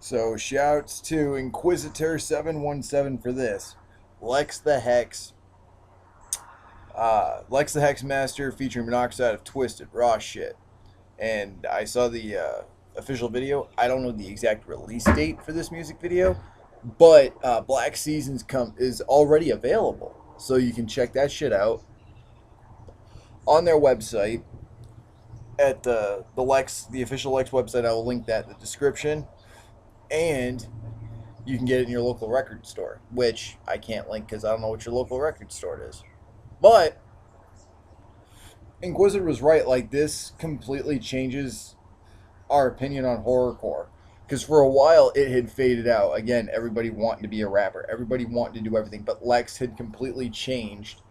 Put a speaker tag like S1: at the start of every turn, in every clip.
S1: So shouts to Inquisitor717 for this. Lex the Hex. Lex the Hex Master featuring Monoxide of Twisted. Raw shit. And I saw the official video. I don't know the exact release date for this music video, but Black Seasons is already available. So you can check that shit out on their website at the official Lex website. I will link that in the description. And you can get it in your local record store, which I can't link because I don't know what your local record store is. But Inquisitor was right. Like, this completely changes our opinion on horrorcore. Because for a while it had faded out. Again, everybody wanting to be a rapper, everybody wanting to do everything. But Lex had completely changed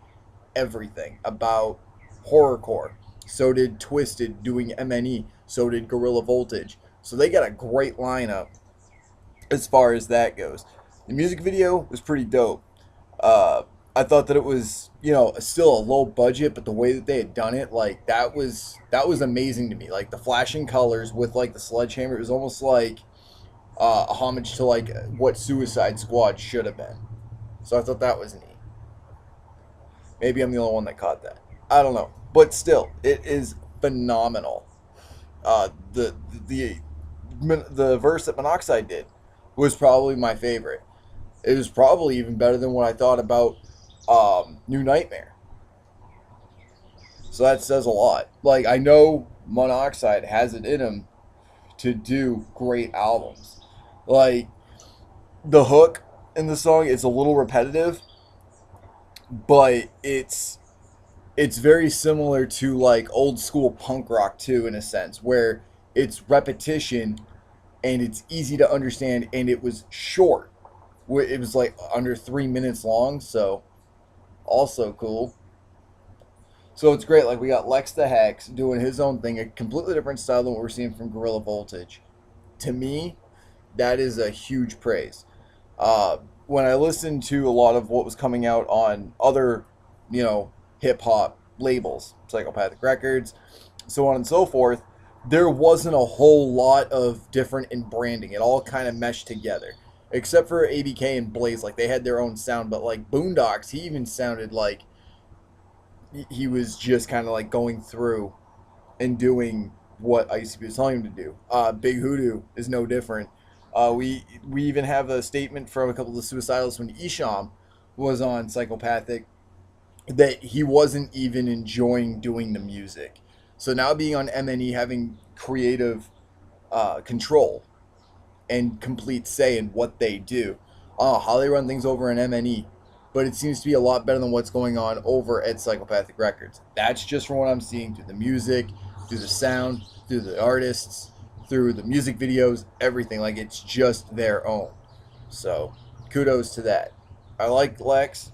S1: everything about horrorcore. So did Twisted doing MNE. So did Gorilla Voltage. So they got a great lineup as far as that goes. The music video was pretty dope. I thought that it was, still a low budget, but the way that they had done it, like, that was amazing to me. Like, the flashing colors with, like, the sledgehammer, it was almost like a homage to, like, what Suicide Squad should have been. So I thought that was neat. Maybe I'm the only one that caught that. I don't know. But still, it is phenomenal. The verse that Monoxide did was probably my favorite. It was probably even better than what I thought about New Nightmare. So that says a lot. Like, I know Monoxide has it in him to do great albums. Like, the hook in the song is a little repetitive, but it's very similar to, like, old school punk rock too, in a sense, where it's repetition and it's easy to understand, and it was short. It was like under 3 minutes long, so also cool. So it's great. Like, we got Lex the Hex doing his own thing, a completely different style than what we're seeing from Gorilla Voltage. To me, that is a huge praise. When I listened to a lot of what was coming out on other, hip hop labels, Psychopathic Records, so on and so forth, there wasn't a whole lot of different in branding. It all kind of meshed together. Except for ABK and Blaze, like, they had their own sound, but like Boondocks, he even sounded like he was just kind of like going through and doing what ICP was telling him to do. Big Hoodoo is no different. We even have a statement from a couple of the Suicidals when Isham was on Psychopathic that he wasn't even enjoying doing the music. So now being on MNE, having creative control and complete say in what they do. How they run things over in MNE, but it seems to be a lot better than what's going on over at Psychopathic Records. That's just from what I'm seeing through the music, through the sound, through the artists, through the music videos, everything. Like, it's just their own. So kudos to that. I like Lex.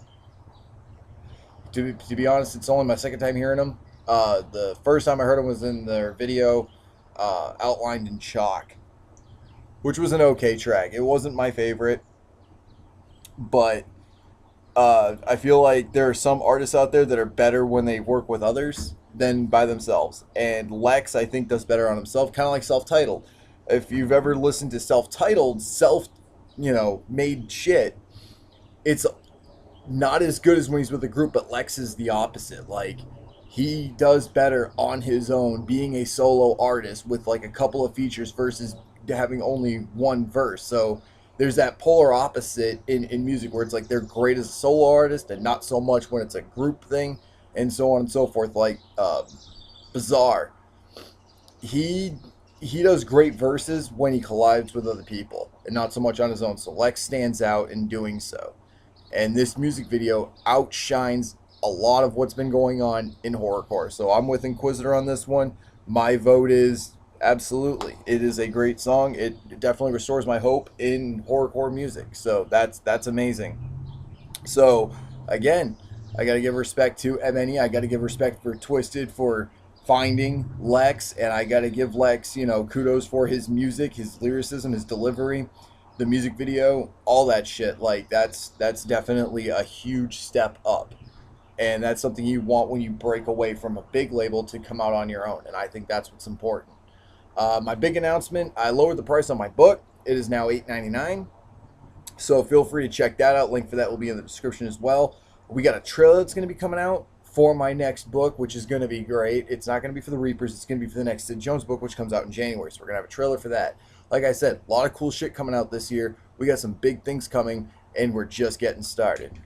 S1: To be honest, it's only my second time hearing him. The first time I heard him was in their video, Outlined in Chalk, which was an okay track. It wasn't my favorite, but I feel like there are some artists out there that are better when they work with others than by themselves. And Lex, I think, does better on himself, kind of like Self-Titled. If you've ever listened to Self-Titled, made shit, it's not as good as when he's with a group, but Lex is the opposite. Like, he does better on his own, being a solo artist with like a couple of features versus having only one verse. So there's that polar opposite in music where it's like they're great as a solo artist and not so much when it's a group thing, and so on and so forth. Like Bizarre, he does great verses when he collides with other people and not so much on his own. So Lex stands out in doing so, and this music video outshines a lot of what's been going on in horrorcore. So I'm with Inquisitor on this one. My vote is absolutely. It is a great song. It definitely restores my hope in horrorcore music. So that's amazing. So again, I got to give respect to MNE. I got to give respect for Twisted for finding Lex, and I got to give Lex, kudos for his music, his lyricism, his delivery, the music video, all that shit. Like, that's definitely a huge step up. And that's something you want when you break away from a big label to come out on your own. And I think that's what's important. My big announcement, I lowered the price on my book. It is now $8.99. So feel free to check that out. Link for that will be in the description as well. We got a trailer that's going to be coming out for my next book, which is going to be great. It's not going to be for the Reapers. It's going to be for the next Sid Jones book, which comes out in January. So we're going to have a trailer for that. Like I said, a lot of cool shit coming out this year. We got some big things coming, and we're just getting started.